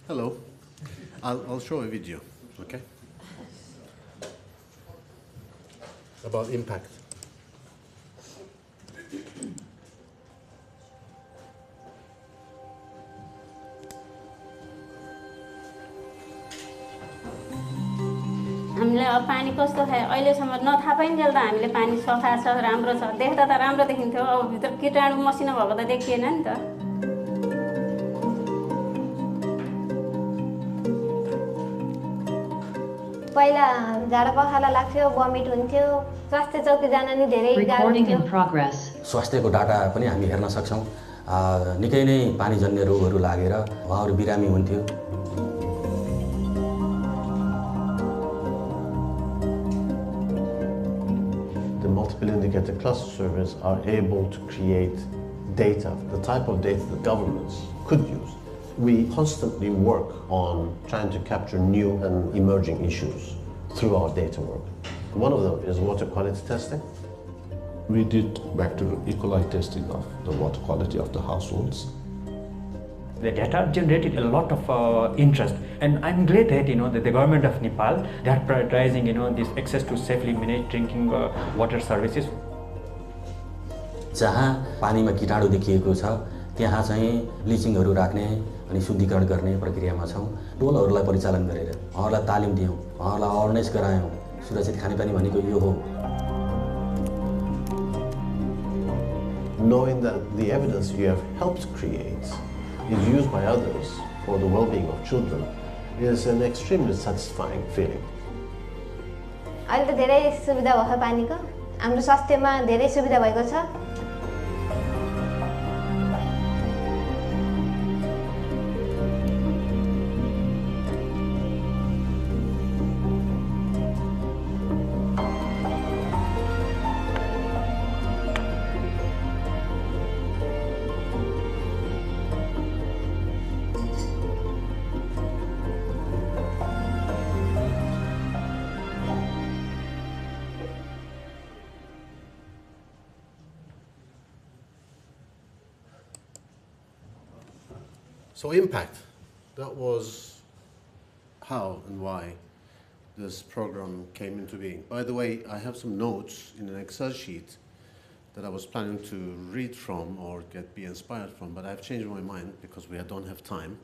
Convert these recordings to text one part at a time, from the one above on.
Hello. I'll show a video, okay? About impact. हामीले अब पानी कस्तो खायो अहिलेसम्म नथाहा पाइन्जेल त हामीले पानी सफा छ राम्रो छ देख्दा त राम्रो देखिन्थ्यो अब भित्र कीटाणु मसिनो भएको त देखिएन नि त पहिला जाडो पखाला लाग्थ्यो बमिट हुन्थ्यो स्वास्थ्य चौकी जान नि धेरै गाह्रो हुन्थ्यो स्वास्थ्यको डाटा पनि हामी हेर्न सक्छौं निकै नै पानीजन्य रोगहरू लागेर उहाँहरू बिरामी हुन्थ्यो Multiple indicator cluster surveys are able to create data, the type of data that governments could use. We constantly work on trying to capture new and emerging issues through our data work. One of them is water quality testing. We did bacterial E. coli testing of the water quality of the households. The data generated a lot of interest, and I'm glad that that the government of Nepal they are prioritizing this access to safely managed drinking water services. जहाँ पानीमा कीटाणु देखिएको छ त्यहाँ चाहिँ ब्लिचिङहरू राख्ने अनि शुद्धिकरण गर्ने प्रक्रियामा छौं टोलहरूलाई परिचालन गरेर उहाँहरूलाई तालिम दियौं उहाँहरूलाई अवेयरनेस गरायौं सुरक्षित खानेपानी भनेको यो हो Knowing that the evidence you have helped create is used by others for the well-being of children is an extremely satisfying feeling. अहिले त धेरै सुविधा भयो पानीको हाम्रो स्वास्थ्यमा धेरै सुविधा भएको छ So impact, that was how and why this program came into being. By the way, I have some notes in an Excel sheet that I was planning to read from or be inspired from, but I've changed my mind because we don't have time.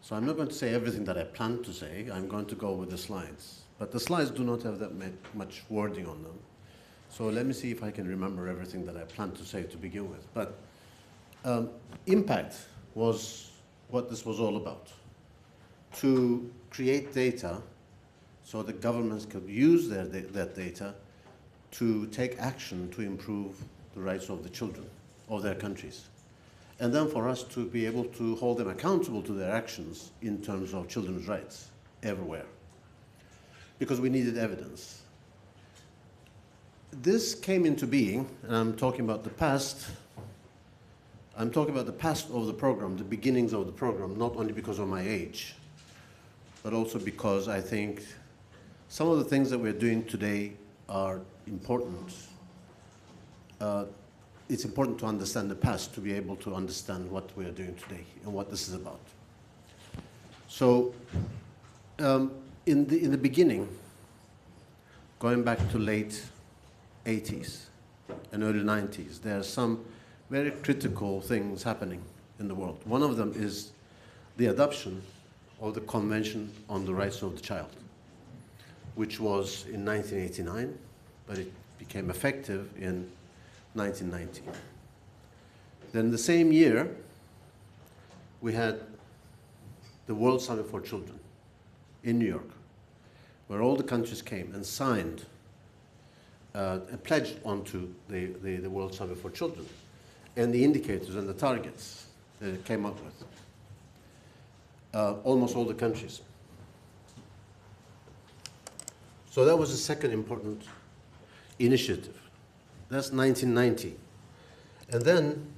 So I'm not going to say everything that I planned to say, I'm going to go with the slides. But the slides do not have that much wording on them. So let me see if I can remember everything that I planned to say to begin with. But impact was what this was all about. To create data so the governments could use that data to take action to improve the rights of the children of their countries. And then for us to be able to hold them accountable to their actions in terms of children's rights everywhere. Because we needed evidence. This came into being, and I'm talking about the past. I'm talking about the past of the program, the beginnings of the program, not only because of my age, but also because I think some of the things that we're doing today are important. It's important to understand the past to be able to understand what we are doing today and what this is about. So, in the beginning, going back to late 80s and early 90s, there are some very critical things happening in the world. One of them is the adoption of the Convention on the Rights of the Child, which was in 1989, but it became effective in 1990. Then the same year, we had the World Summit for Children in New York, where all the countries came and signed and pledged onto the World Summit for Children and the indicators and the targets that it came up with. Almost all the countries. So that was the second important initiative. That's 1990. And then,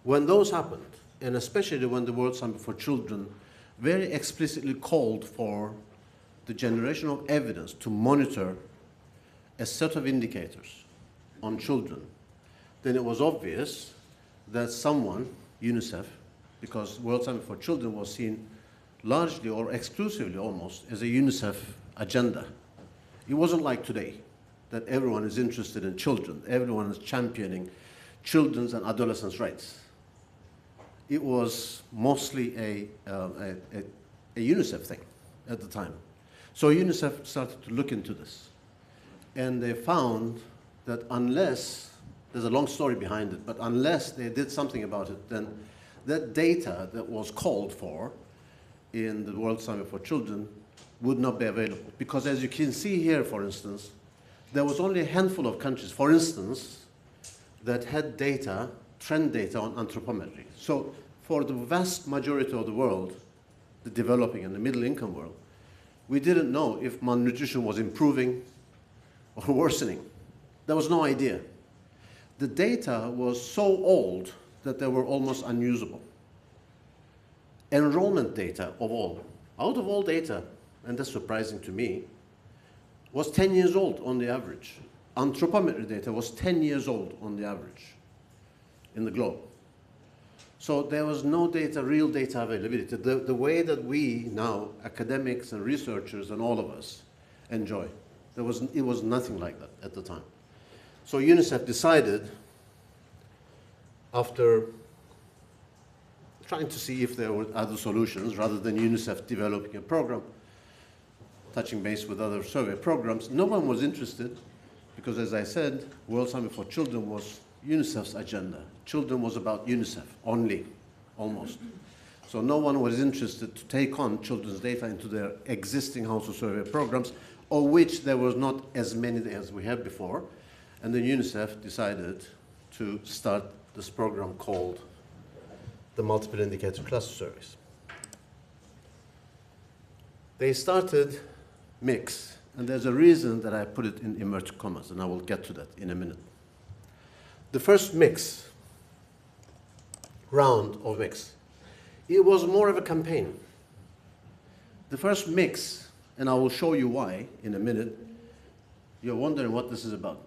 when those happened, and especially when the World Summit for Children very explicitly called for the generation of evidence to monitor a set of indicators on children, then it was obvious that someone, UNICEF, because World Summit for Children was seen largely or exclusively almost as a UNICEF agenda. It wasn't like today, that everyone is interested in children, everyone is championing children's and adolescents' rights. It was mostly a UNICEF thing at the time. So UNICEF started to look into this. And they found that unless, there's a long story behind it, but unless they did something about it, then that data that was called for in the World Summit for Children would not be available. Because as you can see here, for instance, there was only a handful of countries, for instance, that had data, trend data on anthropometry. So for the vast majority of the world, the developing and the middle income world, we didn't know if malnutrition was improving or worsening. There was no idea. The data was so old that they were almost unusable. Enrollment data of all, out of all data, and that's surprising to me, was 10 years old on the average. Anthropometry data was 10 years old on the average in the globe. So there was no data, real data availability, the way that we now, academics and researchers and all of us, enjoy. It was nothing like that at the time. So UNICEF decided, after trying to see if there were other solutions, rather than UNICEF developing a program, touching base with other survey programs, no one was interested, because as I said, World Summit for Children was UNICEF's agenda. Children was about UNICEF only, almost. So no one was interested to take on children's data into their existing household survey programs, of which there was not as many as we had before. And then UNICEF decided to start this program called the Multiple Indicator Cluster Surveys. They started mix, and there's a reason that I put it in inverted commas, and I will get to that in a minute. The first mix, round of mix, it was more of a campaign. The first mix, and I will show you why in a minute, you're wondering what this is about.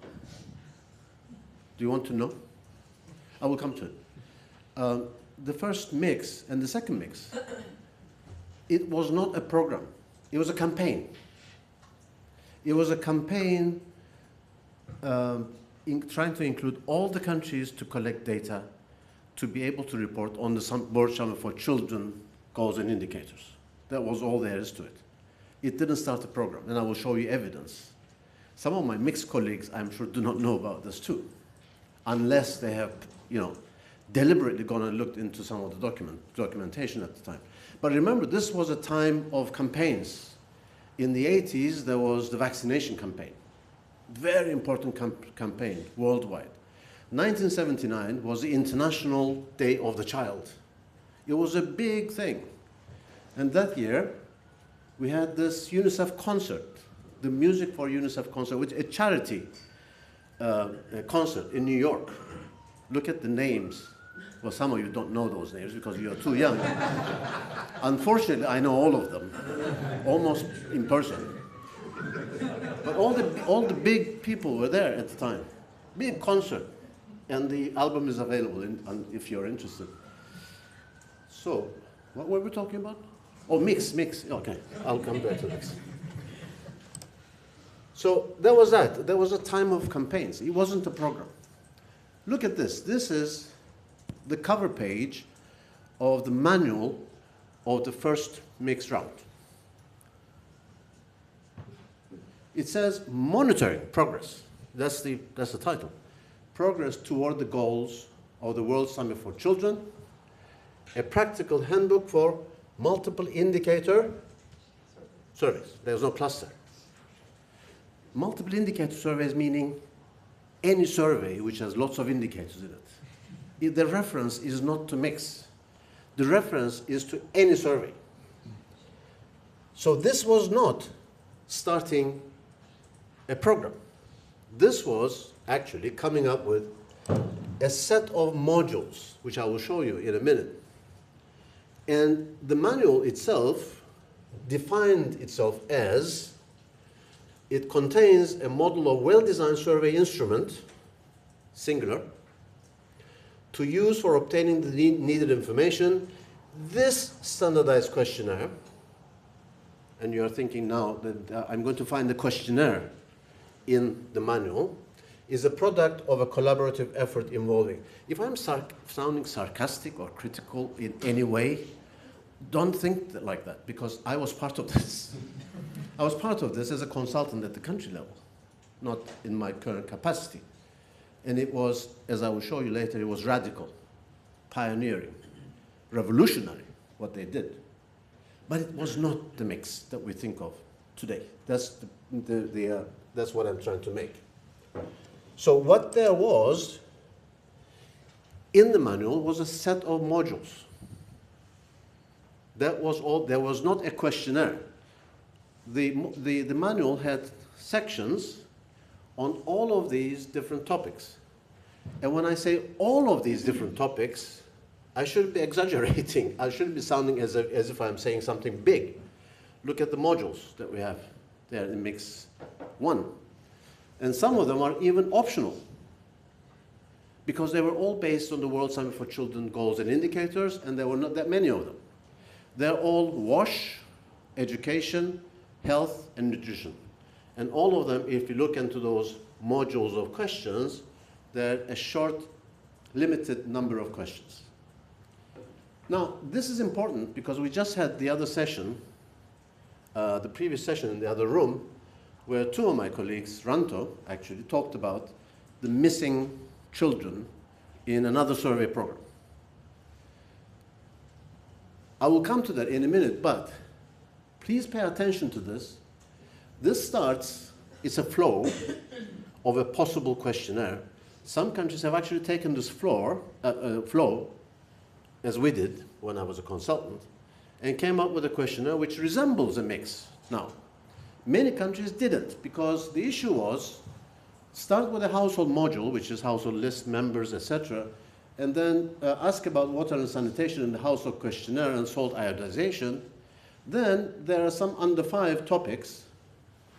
Do you want to know? I will come to it. The first mix and the second mix, it was not a program. It was a campaign. It was a campaign trying to include all the countries to collect data to be able to report on the World Summit for Children goals and indicators. That was all there is to it. It didn't start a program, and I will show you evidence. Some of my mixed colleagues, I'm sure, do not know about this too, unless they have, deliberately gone and looked into some of the documentation at the time. But remember, this was a time of campaigns. In the 80s, there was the vaccination campaign. Very important campaign worldwide. 1979 was the International Day of the Child. It was a big thing. And that year, we had this UNICEF concert, the Music for UNICEF concert, which is a charity concert in New York. Look at the names. Well, some of you don't know those names because you are too young. Unfortunately, I know all of them, almost in person. But all the big people were there at the time. Big concert. And the album is available if you're interested. So, what were we talking about? Oh, mix. Okay, I'll come back to this. So there was that. There was a time of campaigns. It wasn't a program. Look at this. This is the cover page of the manual of the first mixed round. It says monitoring progress. That's the title. Progress toward the goals of the World Summit for Children, a practical handbook for multiple indicator surveys. There's no cluster. Multiple indicator surveys meaning any survey which has lots of indicators in it. The reference is not to mix. The reference is to any survey. So this was not starting a program. This was actually coming up with a set of modules, which I will show you in a minute. And the manual itself defined itself as it contains a model of well-designed survey instrument, singular, to use for obtaining the needed information This standardized questionnaire, and you are thinking now that I'm going to find the questionnaire in the manual, is a product of a collaborative effort involving. If I'm sounding sarcastic or critical in any way, don't think like that, because I was part of this. I was part of this as a consultant at the country level, not in my current capacity. And it was, as I will show you later, it was radical, pioneering, revolutionary, what they did. But it was not the mix that we think of today. That's, that's what I'm trying to make. So what there was in the manual was a set of modules. That was all. There was not a questionnaire. The manual had sections on all of these different topics. And when I say all of these different topics, I shouldn't be exaggerating. I shouldn't be sounding as if I'm saying something big. Look at the modules that we have there in Mix 1. And some of them are even optional, because they were all based on the World Summit for Children goals and indicators, and there were not that many of them. They're all WASH, education, health, and nutrition. And all of them, if you look into those modules of questions, they're a short, limited number of questions. Now, this is important because we just had the other session, the previous session in the other room, where two of my colleagues, Ranto, actually talked about the missing children in another survey program. I will come to that in a minute, but please pay attention to this. This starts, it's a flow of a possible questionnaire. Some countries have actually taken this flow, as we did when I was a consultant, and came up with a questionnaire which resembles a mix. Now, many countries didn't, because the issue was, start with a household module, which is household list, members, etc., and then ask about water and sanitation in the household questionnaire and salt iodization. Then there are some under 5 topics,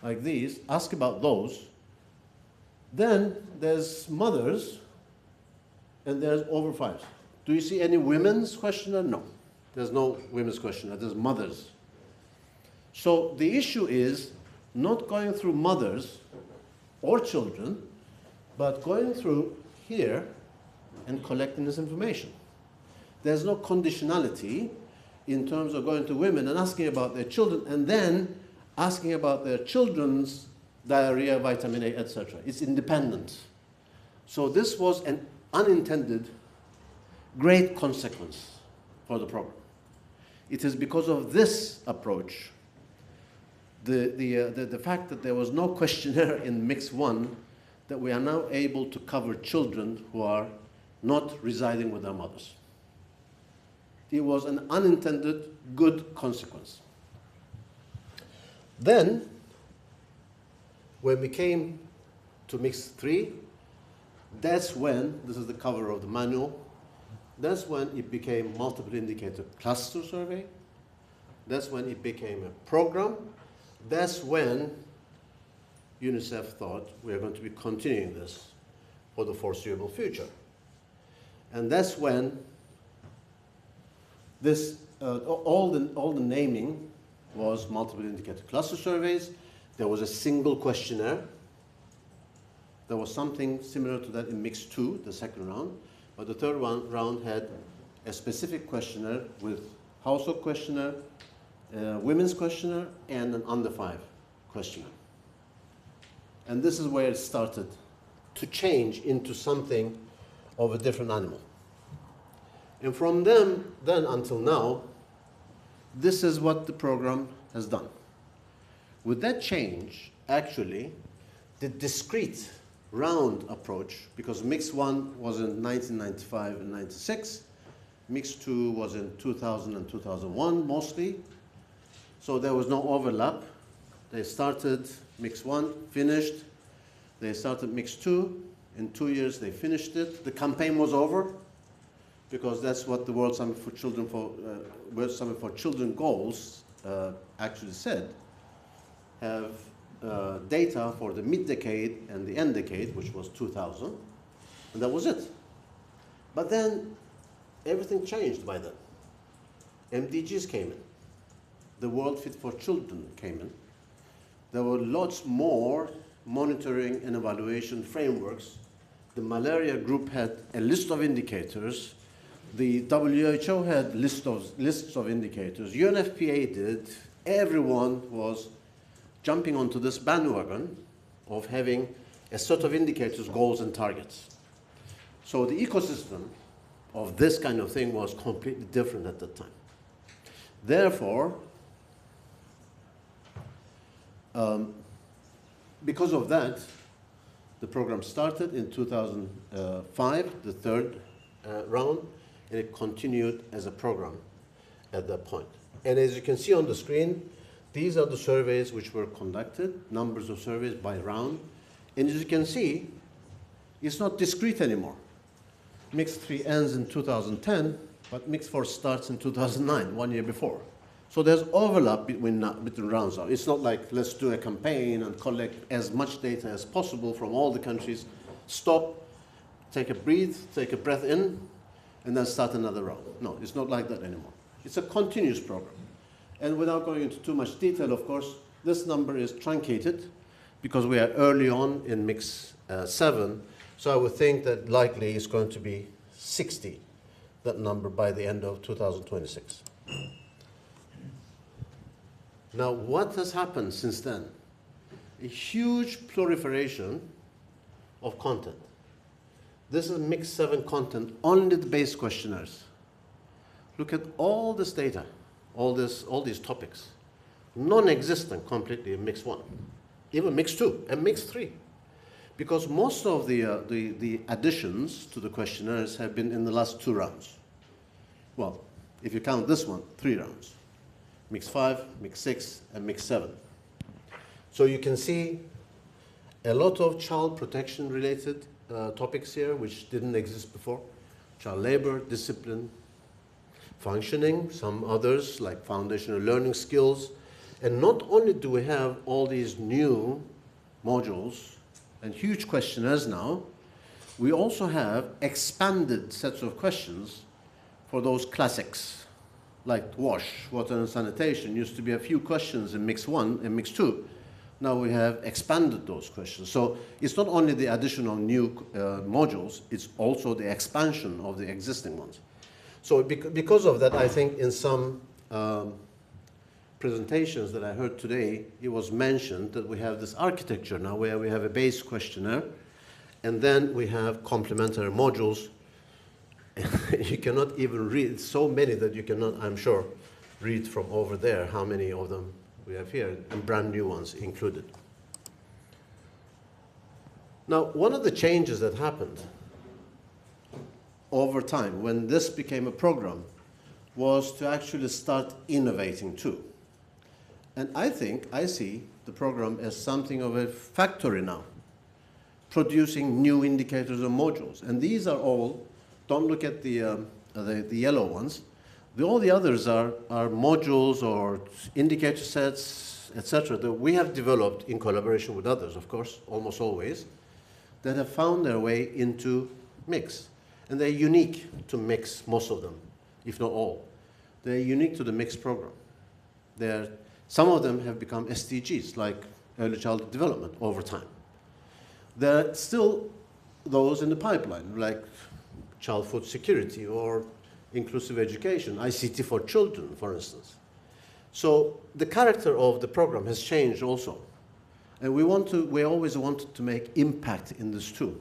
like these, ask about those. Then there's mothers, and there's over 5s. Do you see any women's questionnaire? No, there's no women's questionnaire, there's mothers. So the issue is not going through mothers or children, but going through here and collecting this information. There's no conditionality in terms of going to women and asking about their children and then asking about their children's diarrhea, vitamin A, etc. It's independent. So this was an unintended great consequence for the program. It is because of this approach, the fact that there was no questionnaire in Mix 1, that we are now able to cover children who are not residing with their mothers. It was an unintended good consequence. Then, when we came to Mix 3, that's when, this is the cover of the manual, that's when it became multiple indicator cluster survey. That's when it became a program. That's when UNICEF thought we are going to be continuing this for the foreseeable future. And that's when this, all the naming was multiple indicator cluster surveys. There was a single questionnaire. There was something similar to that in Mix 2, the second round. But the third round had a specific questionnaire with household questionnaire, women's questionnaire, and an under 5 questionnaire. And this is where it started to change into something of a different animal. And from then until now, this is what the program has done. With that change, actually, the discrete round approach, because Mix 1 was in 1995 and 96, Mix 2 was in 2000 and 2001 mostly, so there was no overlap. They started Mix 1, finished. They started Mix 2. In 2 years, they finished it. The campaign was over, because that's what the World Summit for Children goals actually said. Have data for the mid-decade and the end decade, which was 2000, and that was it. But then everything changed by then. MDGs came in. The World Fit for Children came in. There were lots more monitoring and evaluation frameworks. The malaria group had a list of indicators. The WHO had lists of indicators. UNFPA did. Everyone was jumping onto this bandwagon of having a set of indicators, goals, and targets. So the ecosystem of this kind of thing was completely different at that time. Therefore, because of that, the program started in 2005, the third round, and it continued as a program at that point. And as you can see on the screen, these are the surveys which were conducted, numbers of surveys by round. And as you can see, it's not discrete anymore. Mix 3 ends in 2010, but Mix 4 starts in 2009, 1 year before. So there's overlap between rounds. It's not like let's do a campaign and collect as much data as possible from all the countries, stop, take a breath in, and then start another round. No, it's not like that anymore. It's a continuous program. And without going into too much detail, of course, this number is truncated because we are early on in Mix 7. So I would think that likely it's going to be 60, that number, by the end of 2026. Now, what has happened since then? A huge proliferation of content. This is Mix 7 content, only the base questionnaires. Look at all this data, all these topics. Non-existent completely in Mix 1, even Mix 2 and Mix 3. Because most of the additions to the questionnaires have been in the last 2 rounds. Well, if you count this one, 3 rounds. Mix 5, Mix 6, and Mix 7. So you can see a lot of child protection related topics here which didn't exist before. Child labor, discipline, functioning, some others like foundational learning skills. And not only do we have all these new modules and huge questionnaires now, we also have expanded sets of questions for those classics. Like WASH, water and sanitation, used to be a few questions in Mix 1 and Mix 2. Now we have expanded those questions. So it's not only the additional new modules, it's also the expansion of the existing ones. So because of that, I think in some presentations that I heard today, it was mentioned that we have this architecture now where we have a base questionnaire, and then we have complementary modules. You cannot even read so many that you cannot, I'm sure, read from over there how many of them we have here, and brand new ones included. Now, one of the changes that happened over time when this became a program was to actually start innovating too. And I see the program as something of a factory now, producing new indicators and modules. And these are all, don't look at the yellow ones. All the others are modules or indicator sets, etc., that we have developed in collaboration with others, of course, almost always, that have found their way into Mix. And they're unique to Mix, most of them, if not all. They're unique to the Mix program. Some of them have become SDGs, like early childhood development, over time. There are still those in the pipeline, like child food security or inclusive education, ICT for children, for instance. So the character of the program has changed also. And we always wanted to make impact in this too.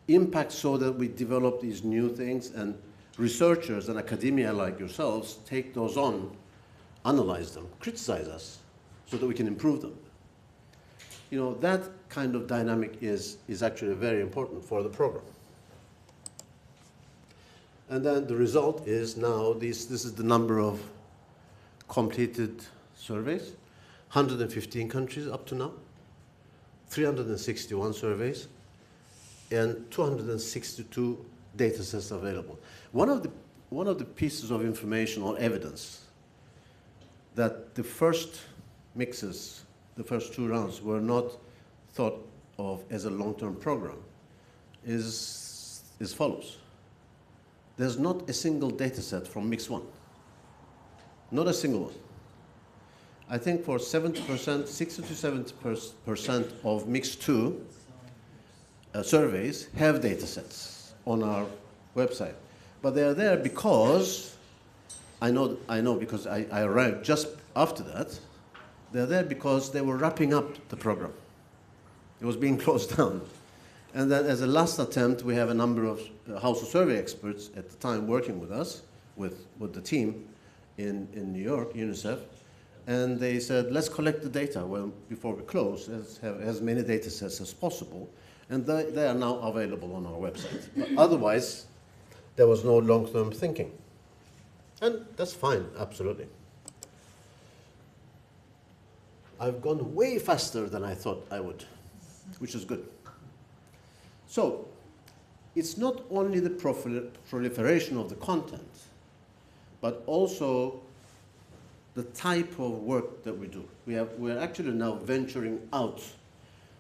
Impact so that we develop these new things, and researchers and academia like yourselves take those on, analyze them, criticize us, so that we can improve them. You know, that kind of dynamic is actually very important for the program. And then the result is now, this is the number of completed surveys, 115 countries up to now, 361 surveys, and 262 data sets available. One of the pieces of information or evidence that the first mixes, the first 2 rounds, were not thought of as a long-term program is as follows. There's not a single data set from Mix 1. Not a single one. I think for 70%, 60 to 70% of mixed 2 surveys have data sets on our website. But they are there because, I know because I arrived just after that, they're there because they were wrapping up the program. It was being closed down. And then as a last attempt, we have a number of household survey experts at the time working with us, with the team in New York, UNICEF, and they said, let's collect the data before we close, let's have as many data sets as possible, and they are now available on our website. But otherwise, there was no long-term thinking. And that's fine, absolutely. I've gone way faster than I thought I would, which is good. So, it's not only the proliferation of the content, but also the type of work that we do. We're actually now venturing out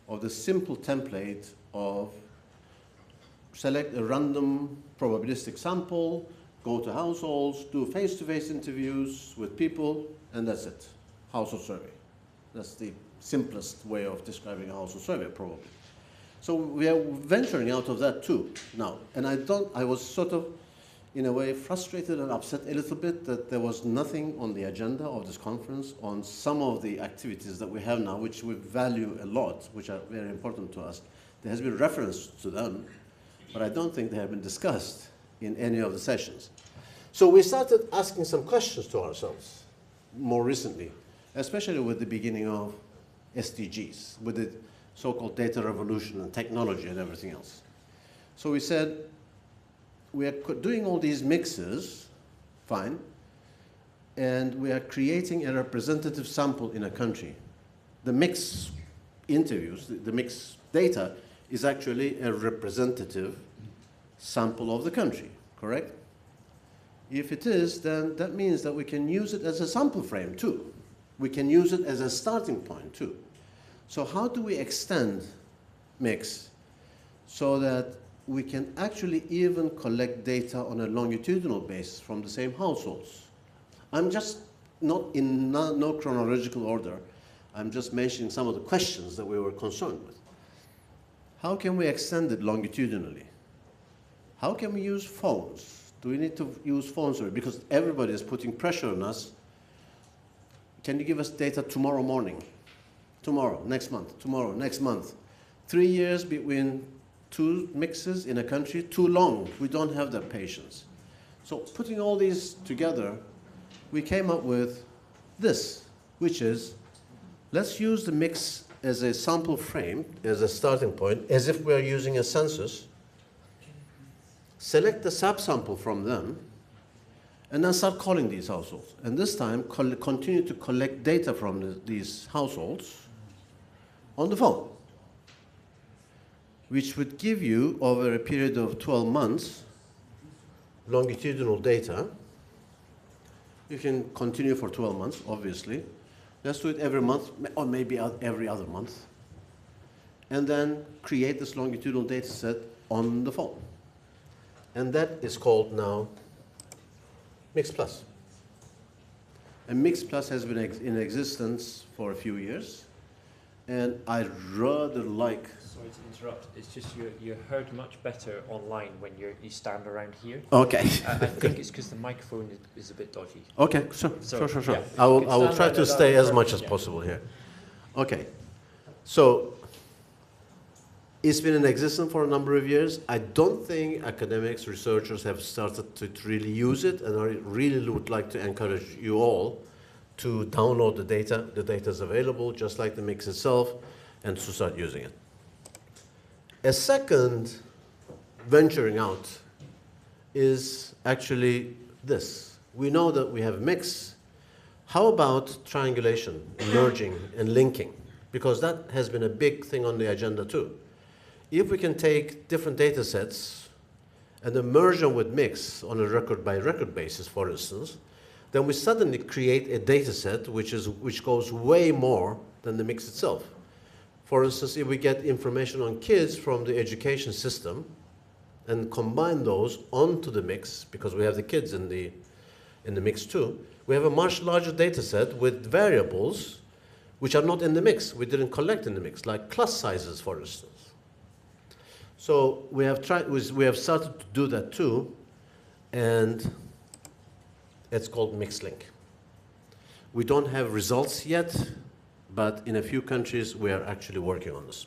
of the simple template of select a random probabilistic sample, go to households, do face-to-face interviews with people, and that's it. Household survey. That's the simplest way of describing a household survey, probably. So we are venturing out of that too now. And I was sort of, in a way, frustrated and upset a little bit that there was nothing on the agenda of this conference on some of the activities that we have now, which we value a lot, which are very important to us. There has been reference to them, but I don't think they have been discussed in any of the sessions. So we started asking some questions to ourselves more recently, especially with the beginning of SDGs, with the so-called data revolution and technology and everything else. So we said, we are doing all these mixes, fine, and we are creating a representative sample in a country. The mix interviews, the mix data is actually a representative sample of the country, correct? If it is, then that means that we can use it as a sample frame too. We can use it as a starting point too. So how do we extend mix so that we can actually even collect data on a longitudinal basis from the same households? I'm just not in no chronological order. I'm just mentioning some of the questions that we were concerned with. How can we extend it longitudinally? How can we use phones? Do we need to use phones? Because everybody is putting pressure on us. Can you give us data tomorrow morning? Tomorrow, next month, tomorrow, next month. 3 years between 2 mixes in a country, too long. We don't have that patience. So putting all these together, we came up with this, which is, let's use the mix as a sample frame, as a starting point, as if we're using a census. Select the subsample from them, and then start calling these households. And this time, continue to collect data from these households on the phone, which would give you, over a period of 12 months, longitudinal data. You can continue for 12 months, obviously. Let's do it every month, or maybe every other month. And then create this longitudinal data set on the phone. And that is called now Mix Plus. And Mix Plus has been in existence for a few years. And I rather like... Sorry to interrupt. It's just you're heard much better online when you stand around here. Okay. I think it's because the microphone is a bit dodgy. Okay, sure. Yeah, I will try to stay as much as possible here. Okay. So, it's been in existence for a number of years. I don't think academics, researchers have started to really use it, and I really would like to encourage you all to download the data. The data is available, just like the mix itself, and to start using it. A second venturing out is actually this. We know that we have mix. How about triangulation, merging, and linking? Because that has been a big thing on the agenda too. If we can take different data sets and then merge them with mix on a record-by-record basis, for instance, then we suddenly create a data set which goes way more than the mix itself. For instance, if we get information on kids from the education system and combine those onto the mix, because we have the kids in the mix too, We have a much larger data set with variables which are not in the mix. We didn't collect in the mix, like class sizes, for instance. So we have started to do that too, and it's called MixLink. We don't have results yet, but in a few countries we are actually working on this.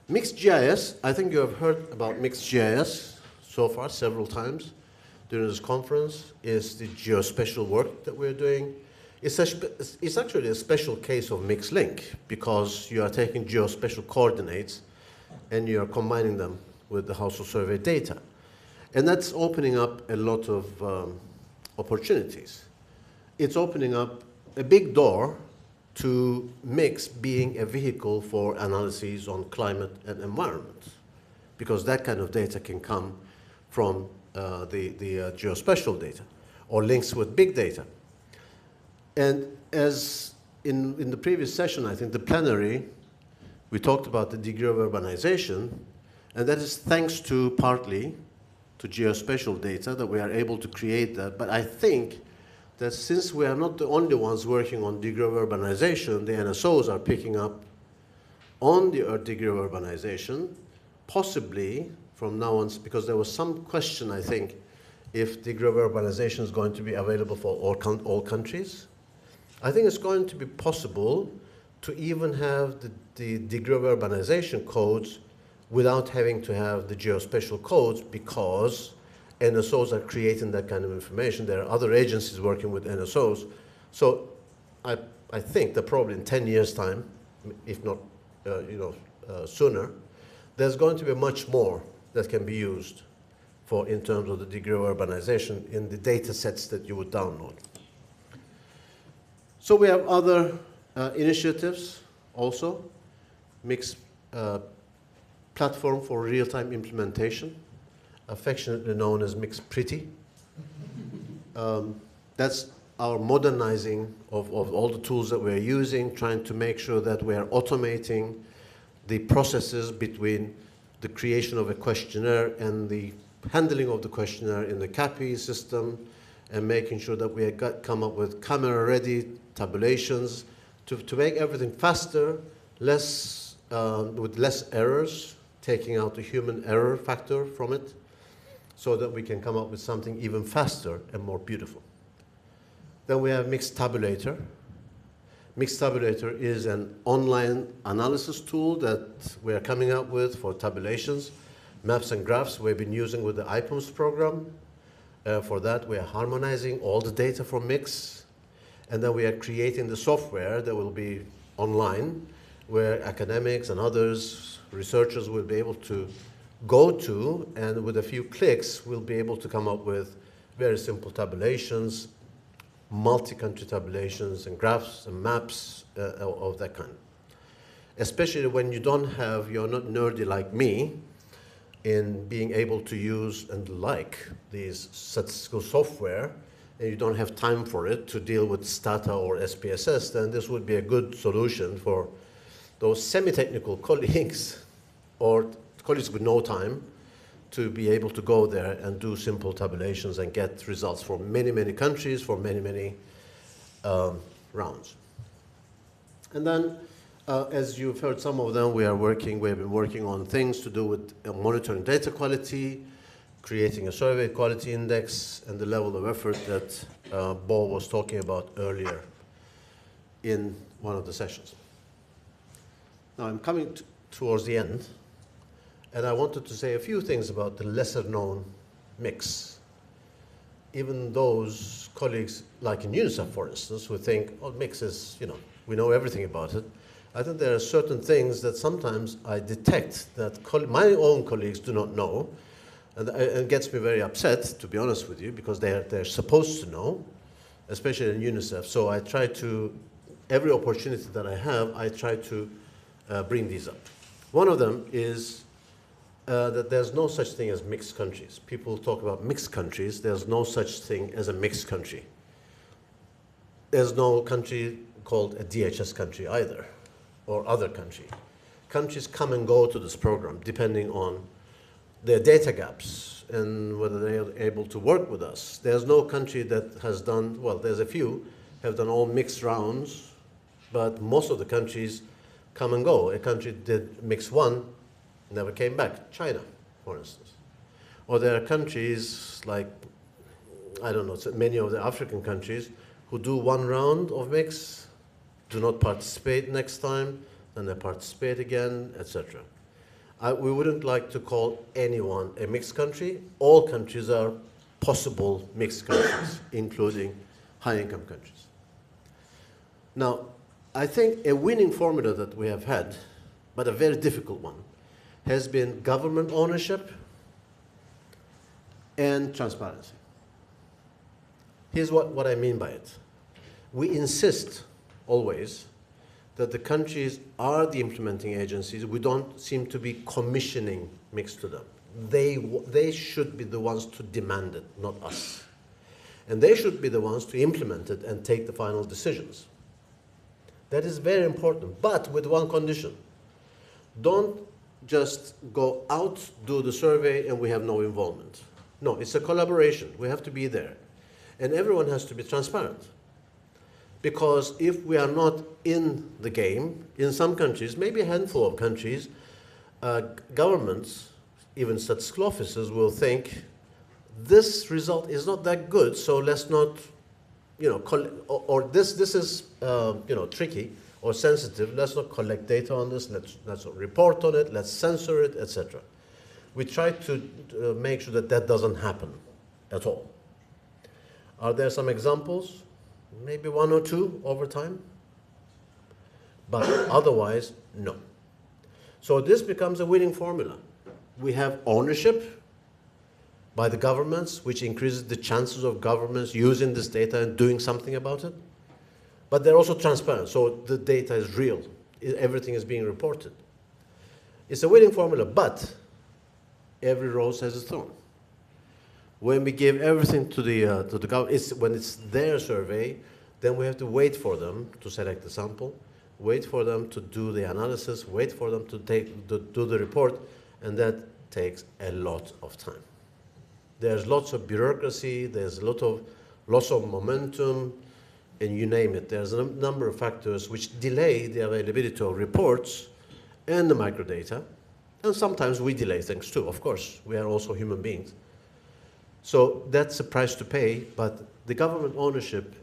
Mixed GIS, I think you have heard about Mixed GIS so far several times during this conference, is the geospatial work that we're doing. It's actually a special case of MixLink because you are taking geospatial coordinates and you are combining them with the household survey data. And that's opening up a lot of opportunities. It's opening up a big door to mix being a vehicle for analyses on climate and environment, because that kind of data can come from the geospatial data or links with big data. And as in the previous session, I think the plenary, we talked about the degree of urbanization, and that is thanks to partly to geospatial data that we are able to create that. But I think that since we are not the only ones working on degree of urbanization, the NSOs are picking up on the degree of urbanization, possibly from now on, because there was some question, I think, if degree of urbanization is going to be available for all countries. I think it's going to be possible to even have the degree of urbanization codes without having to have the geospatial codes, because NSOs are creating that kind of information. There are other agencies working with NSOs. So I think that probably in 10 years' time, if not sooner, there's going to be much more that can be used in terms of the degree of urbanization in the data sets that you would download. So we have other initiatives also. Mixed platform for real-time implementation, affectionately known as Mixed Pretty. That's our modernizing of all the tools that we're using, trying to make sure that we are automating the processes between the creation of a questionnaire and the handling of the questionnaire in the CAPI system, and making sure that we come up with camera-ready tabulations to make everything faster, with less errors, taking out the human error factor from it, so that we can come up with something even faster and more beautiful. Then we have Mixed Tabulator. Mixed Tabulator is an online analysis tool that we are coming up with for tabulations, maps and graphs we've been using with the IPOMS program. For that, we are harmonizing all the data from Mix, and then we are creating the software that will be online, where academics and others, researchers will be able to go to, and with a few clicks, we'll be able to come up with very simple tabulations, multi-country tabulations, and graphs and maps of that kind. Especially when you're not nerdy like me in being able to use and like these statistical software, and you don't have time for it to deal with Stata or SPSS, then this would be a good solution for those semi-technical colleagues or colleagues with no time to be able to go there and do simple tabulations and get results for many, many countries, for many, many rounds. And then, as you've heard some of them, we have been working on things to do with monitoring data quality, creating a survey quality index, and the level of effort that Bo was talking about earlier in one of the sessions. Now I'm coming towards the end, and I wanted to say a few things about the lesser known Mix. Even those colleagues, like in UNICEF, for instance, who think, oh, Mix is, we know everything about it. I think there are certain things that sometimes I detect that my own colleagues do not know, and it gets me very upset, to be honest with you, because they're supposed to know, especially in UNICEF. So I try to, every opportunity that I have, I try to bring these up. One of them is that there's no such thing as mixed countries. People talk about mixed countries. There's no such thing as a mixed country. There's no country called a DHS country either, or other country. Countries come and go to this program depending on their data gaps and whether they are able to work with us. There's no country that has done, well, there's a few, have done all mixed rounds, but most of the countries come and go. A country did mix one, never came back. China, for instance. Or there are countries like, I don't know, many of the African countries who do one round of mix, do not participate next time, and they participate again, etc. We wouldn't like to call anyone a mixed country. All countries are possible mixed countries, including high-income countries. Now, I think a winning formula that we have had, but a very difficult one, has been government ownership and transparency. Here's what I mean by it. We insist always that the countries are the implementing agencies. We don't seem to be commissioning mix to them. They should be the ones to demand it, not us. And they should be the ones to implement it and take the final decisions. That is very important, but with one condition. Don't just go out, do the survey, and we have no involvement. No, it's a collaboration. We have to be there. And everyone has to be transparent. Because if we are not in the game, in some countries, maybe a handful of countries, governments, even statistical officers will think, this result is not that good, so let's not, or this is, tricky or sensitive, let's not collect data on this, let's not report on it, let's censor it, etc. We try to make sure that that doesn't happen at all. Are there some examples? Maybe one or two over time, but otherwise, no. So this becomes a winning formula. We have ownership by the governments, which increases the chances of governments using this data and doing something about it. But they're also transparent, so the data is real. Everything is being reported. It's a winning formula, but every rose has its thorn. When we give everything to the government, when it's their survey, then we have to wait for them to select the sample, wait for them to do the analysis, wait for them to do the report, and that takes a lot of time. There's lots of bureaucracy, there's a lot of loss of momentum, and you name it. There's a number of factors which delay the availability of reports and the microdata, and sometimes we delay things too, of course. We are also human beings. So that's a price to pay, but the government ownership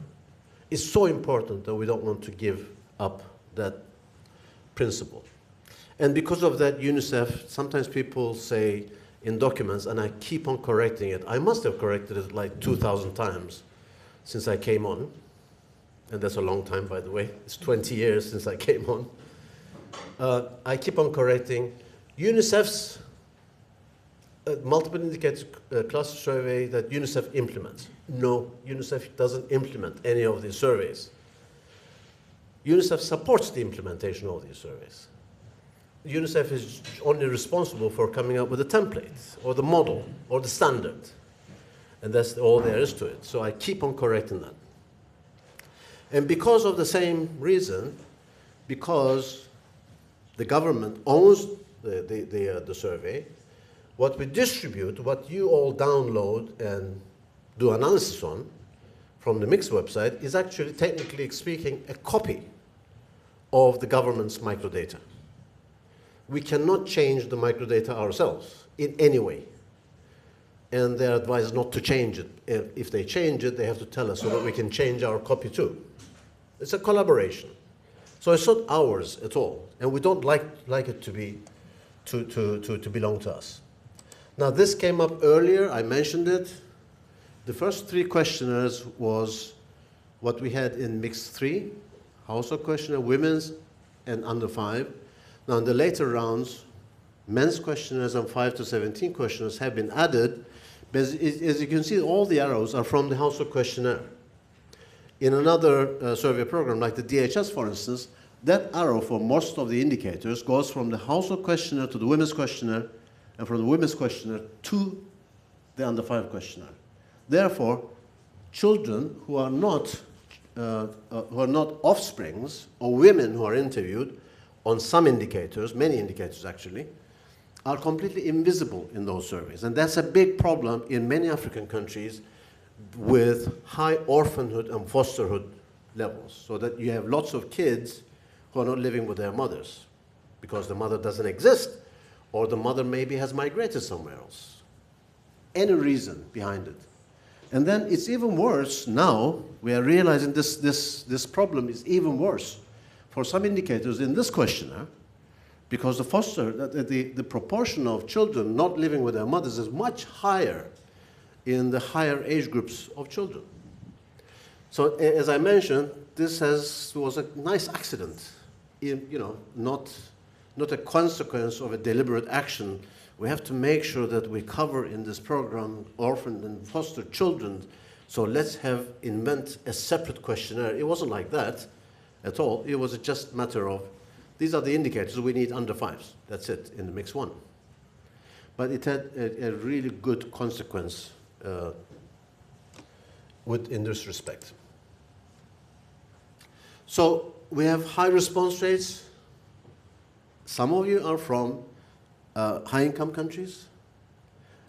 is so important that we don't want to give up that principle. And because of that, UNICEF, sometimes people say in documents, and I keep on correcting it. I must have corrected it like 2,000 times since I came on. And that's a long time, by the way. It's 20 years since I came on. I keep on correcting UNICEF's multiple indicator cluster survey that UNICEF implements. No, UNICEF doesn't implement any of these surveys. UNICEF supports the implementation of these surveys. UNICEF is only responsible for coming up with a template or the model or the standard. And that's all there is to it. So I keep on correcting that. And because of the same reason, because the government owns the survey, what we distribute, what you all download and do analysis on from the Mix website is actually, technically speaking, a copy of the government's microdata. We cannot change the microdata ourselves in any way. And they're advised not to change it. If they change it, they have to tell us so that we can change our copy too. It's a collaboration. So it's not ours at all. And we don't like it to be to belong to us. Now this came up earlier, I mentioned it. The first 3 questionnaires was what we had in Mix 3, household questionnaire, women's, and under 5. Now in the later rounds, men's questionnaires and 5 to 17 questionnaires have been added, but as you can see, all the arrows are from the household questionnaire. In another survey program, like the DHS, for instance, that arrow for most of the indicators goes from the household questionnaire to the women's questionnaire, and from the women's questionnaire to the under 5 questionnaire. Therefore, children who are not offsprings or women who are interviewed on some indicators, many indicators actually, are completely invisible in those surveys. And that's a big problem in many African countries with high orphanhood and fosterhood levels, so that you have lots of kids who are not living with their mothers because the mother doesn't exist, or the mother maybe has migrated somewhere else. Any reason behind it. And then it's even worse now. We are realizing this problem is even worse for some indicators in this questionnaire, because the proportion of children not living with their mothers is much higher in the higher age groups of children. So as I mentioned, this was a nice accident, not a consequence of a deliberate action. We have to make sure that we cover in this program orphaned and foster children. So let's invent a separate questionnaire. It wasn't like that at all. It was just a matter of, these are the indicators we need under fives. That's it in the mix one. But it had a really good consequence in this respect. So we have high response rates. Some of you are from high-income countries,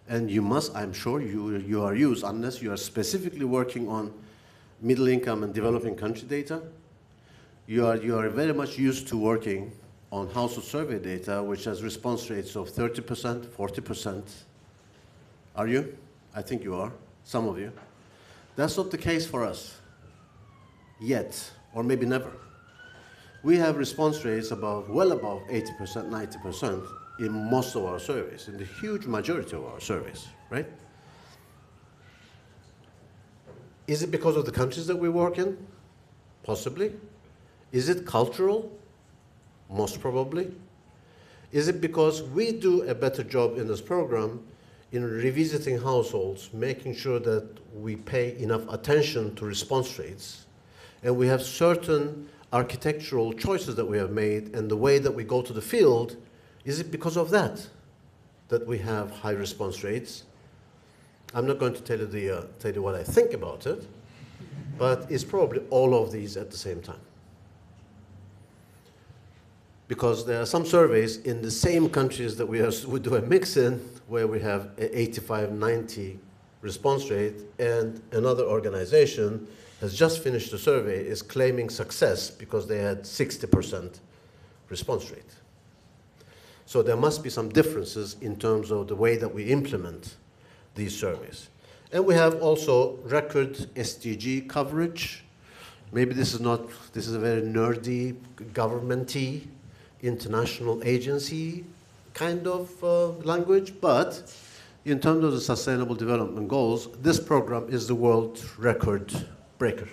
and you must, I'm sure you are used, unless you are specifically working on middle-income and developing country data, you are very much used to working on household survey data, which has response rates of 30%, 40%. Are you? I think you are, some of you. That's not the case for us yet, or maybe never. We have response rates well above 80%, 90% in most of our surveys, in the huge majority of our surveys, right? Is it because of the countries that we work in? Possibly. Is it cultural? Most probably. Is it because we do a better job in this program in revisiting households, making sure that we pay enough attention to response rates, and we have certain architectural choices that we have made and the way that we go to the field? Is it because of that we have high response rates? I'm not going to tell you what I think about it, but it's probably all of these at the same time. Because there are some surveys in the same countries that we do a mix in, where we have an 85, 90 response rate, and another organization has just finished the survey, is claiming success because they had 60% response rate. So there must be some differences in terms of the way that we implement these surveys. And we have also record SDG coverage. Maybe this is a very nerdy, government-y, international agency kind of language, but in terms of the Sustainable Development Goals, this program is the world record breaker.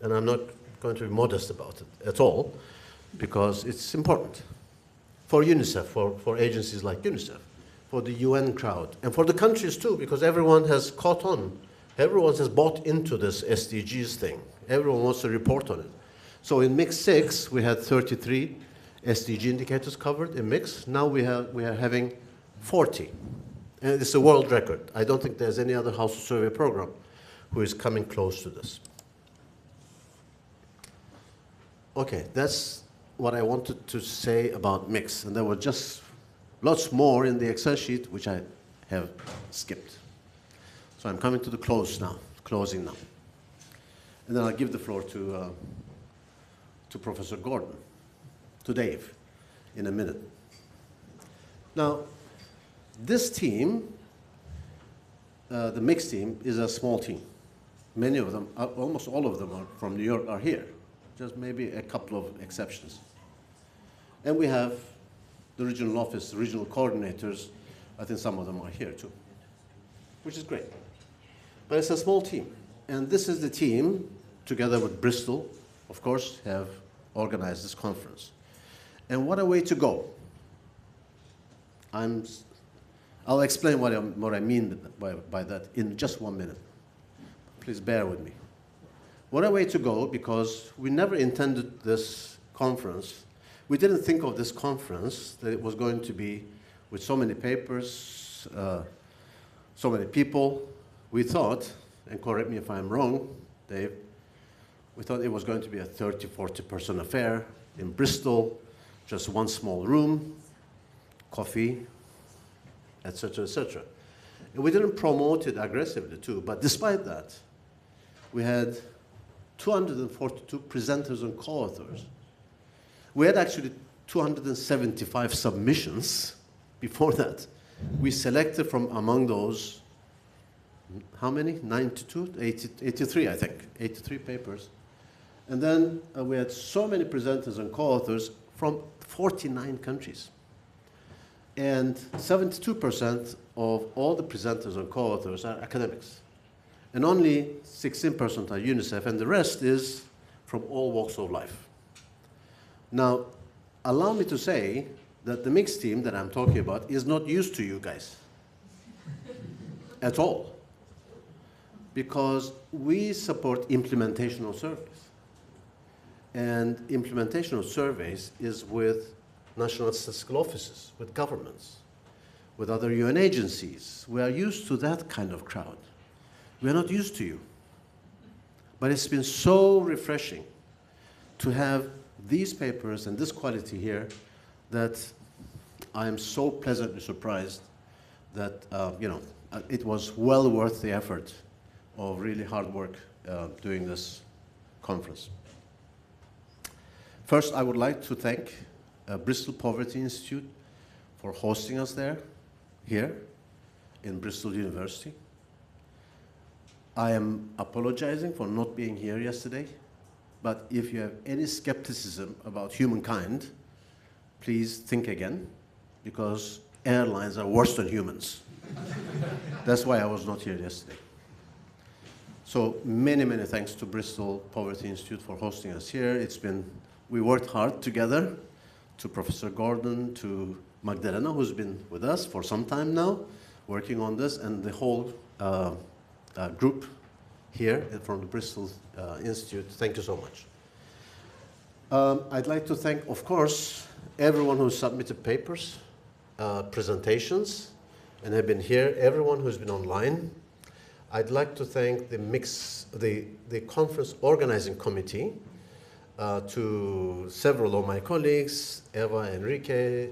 And I'm not going to be modest about it at all, because it's important for UNICEF, for agencies like UNICEF, for the UN crowd, and for the countries too, because everyone has caught on. Everyone has bought into this SDGs thing. Everyone wants to report on it. So in mix 6, we had 33 SDG indicators covered in mix. Now we are having 40. And it's a world record. I don't think there's any other household survey program who is coming close to this. Okay, that's what I wanted to say about mix. And there were just lots more in the Excel sheet, which I have skipped. So I'm coming to the closing now. And then I'll give the floor to Professor Gordon, to Dave, in a minute. Now, this team, the mixed team, is a small team. Many of them, almost all of them from New York are here. Just maybe a couple of exceptions. And we have the regional office, the regional coordinators. I think some of them are here too, which is great. But it's a small team. And this is the team, together with Bristol, of course, have organized this conference. And what a way to go. I'll explain what I mean by that in just 1 minute. Please bear with me. What a way to go, because we never intended this conference. We didn't think of this conference that it was going to be with so many papers, so many people. We thought, and correct me if I'm wrong, Dave, we thought it was going to be a 30, 40-person affair in Bristol, just one small room, coffee, etc., etc. And we didn't promote it aggressively too, but despite that, we had 242 presenters and co-authors. We had actually 275 submissions before that. We selected from among those, how many? 92? 83, I think. 83 papers. And then we had so many presenters and co-authors from 49 countries. And 72% of all the presenters and co-authors are academics. And only 16% are UNICEF, and the rest is from all walks of life. Now, allow me to say that the mixed team that I'm talking about is not used to you guys at all, because we support implementation of surveys. And implementation of surveys is with national statistical offices, with governments, with other UN agencies. We are used to that kind of crowd. We are not used to you. But it's been so refreshing to have these papers and this quality here that I am so pleasantly surprised that it was well worth the effort of really hard work doing this conference. First, I would like to thank Bristol Poverty Institute for hosting us here in Bristol University. I am apologizing for not being here yesterday, but if you have any skepticism about humankind, please think again, because airlines are worse than humans. That's why I was not here yesterday. So many, many thanks to Bristol Poverty Institute for hosting us here. We worked hard together, to Professor Gordon, to Magdalena, who's been with us for some time now, working on this, and the whole group here from the Bristol Institute. Thank you so much. I'd like to thank, of course, everyone who submitted papers, presentations, and have been here, everyone who's been online. I'd like to thank the conference organizing committee, to several of my colleagues, Eva, Enrique,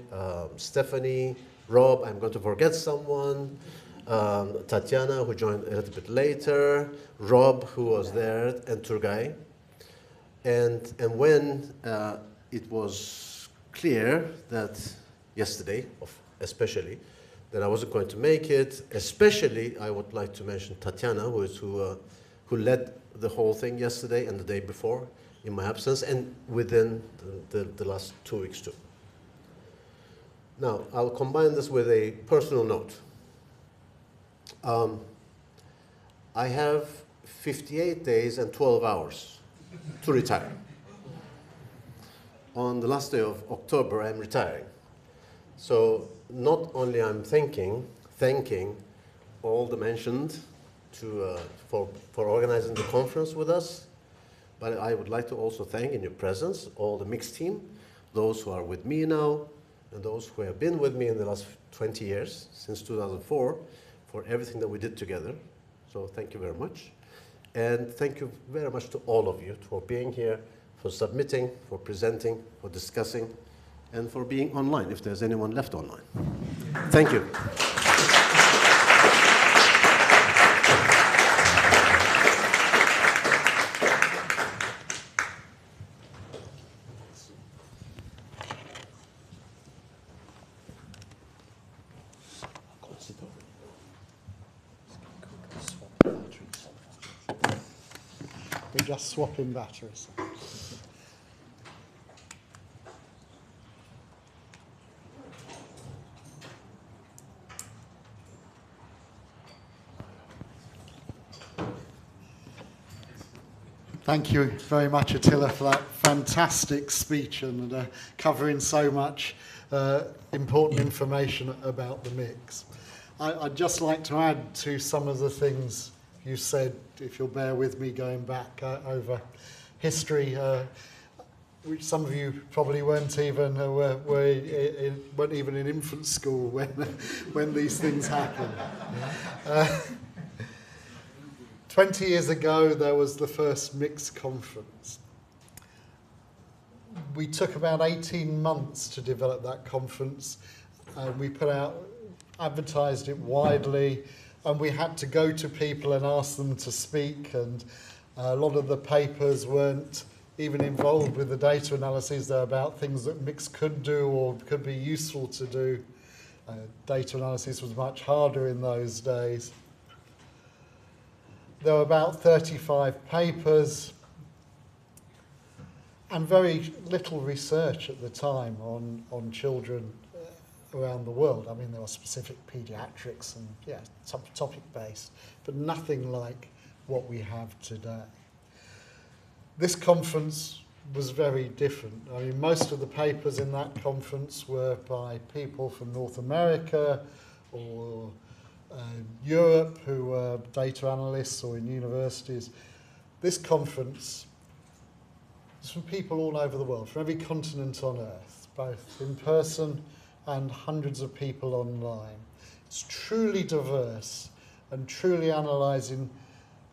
Stephanie, Rob, I'm going to forget someone, Tatiana, who joined a little bit later, Rob, who was there, and Turgay. And when it was clear that yesterday, especially, that I wasn't going to make it, especially I would like to mention Tatiana, who led the whole thing yesterday and the day before in my absence, and within the last 2 weeks too. Now, I'll combine this with a personal note. I have 58 days and 12 hours to retire. On the last day of October, I'm retiring. So not only I'm thanking all the mentioned for organizing the conference with us, but I would like to also thank in your presence all the mixed team, those who are with me now, and those who have been with me in the last 20 years, since 2004, for everything that we did together. So thank you very much. And thank you very much to all of you for being here, for submitting, for presenting, for discussing, and for being online, if there's anyone left online. Thank you. We're just swapping batteries. Thank you very much, Attila, for that fantastic speech and covering so much important information about the mix. I'd just like to add to some of the things you said, if you'll bear with me, going back over history, which some of you probably weren't even weren't even in infant school when these things happened. 20 years ago, there was the first mixed conference. We took about 18 months to develop that conference, and we advertised it widely, and we had to go to people and ask them to speak, and a lot of the papers weren't even involved with the data analyses. They're about things that MIX could do or could be useful to do. Data analysis was much harder in those days. There were about 35 papers and very little research at the time on children around the world. I mean, there were specific pediatrics and topic-based, but nothing like what we have today. This conference was very different. I mean, most of the papers in that conference were by people from North America or Europe who were data analysts or in universities. This conference is from people all over the world, from every continent on Earth, both in person and hundreds of people online. It's truly diverse and truly analysing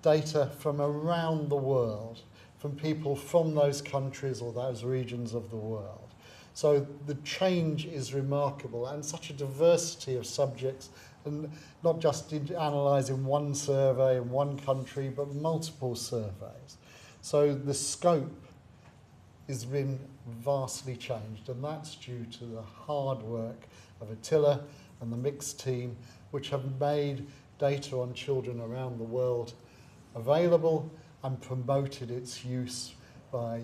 data from around the world, from people from those countries or those regions of the world. So the change is remarkable, and such a diversity of subjects, and not just analysing one survey in one country, but multiple surveys. So the scope has been vastly changed, and that's due to the hard work of Attila and the MIX team, which have made data on children around the world available and promoted its use by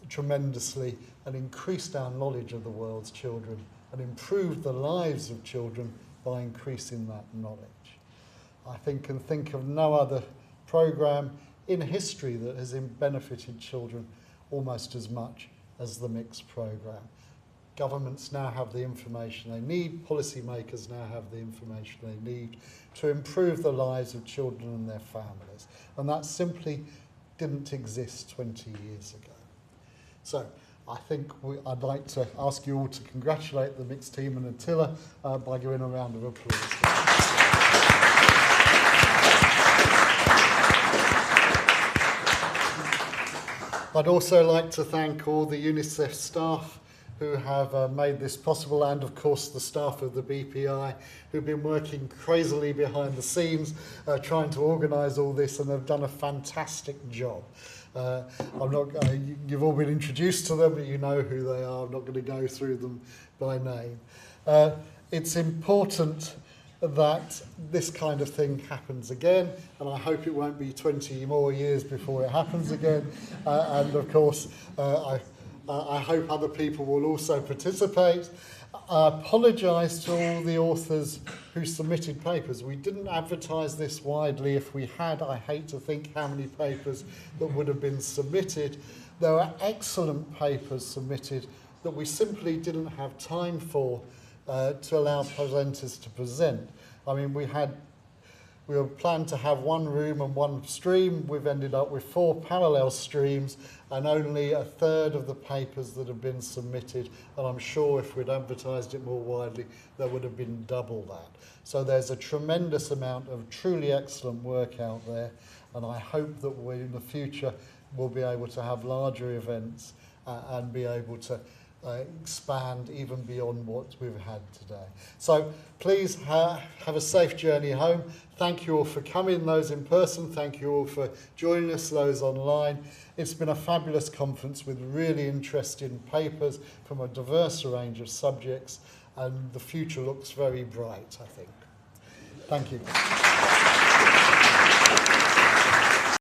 tremendously, and increased our knowledge of the world's children and improved the lives of children by increasing that knowledge. I can think of no other programme in history that has benefited children almost as much as the MIX programme. Governments now have the information they need, policymakers now have the information they need to improve the lives of children and their families. And that simply didn't exist 20 years ago. So I think I'd like to ask you all to congratulate the MIX team and Attila by giving a round of applause. I'd also like to thank all the UNICEF staff who have made this possible, and of course the staff of the BPI who've been working crazily behind the scenes trying to organise all this, and have done a fantastic job. You've all been introduced to them, but you know who they are. I'm not going to go through them by name. It's important that this kind of thing happens again, and I hope it won't be 20 more years before it happens again. And of course, I hope other people will also participate. I apologise to all the authors who submitted papers. We didn't advertise this widely. If we had, I hate to think how many papers that would have been submitted. There are excellent papers submitted that we simply didn't have time for to allow presenters to present. I mean, we were planned to have one room and one stream. We've ended up with 4 parallel streams and only a third of the papers that have been submitted. And I'm sure if we'd advertised it more widely, there would have been double that. So there's a tremendous amount of truly excellent work out there. And I hope that we, in the future, will be able to have larger events and be able to expand even beyond what we've had today. So please have a safe journey home. Thank you all for coming, those in person. Thank you all for joining us, those online. It's been a fabulous conference with really interesting papers from a diverse range of subjects, and the future looks very bright, I think. Thank you.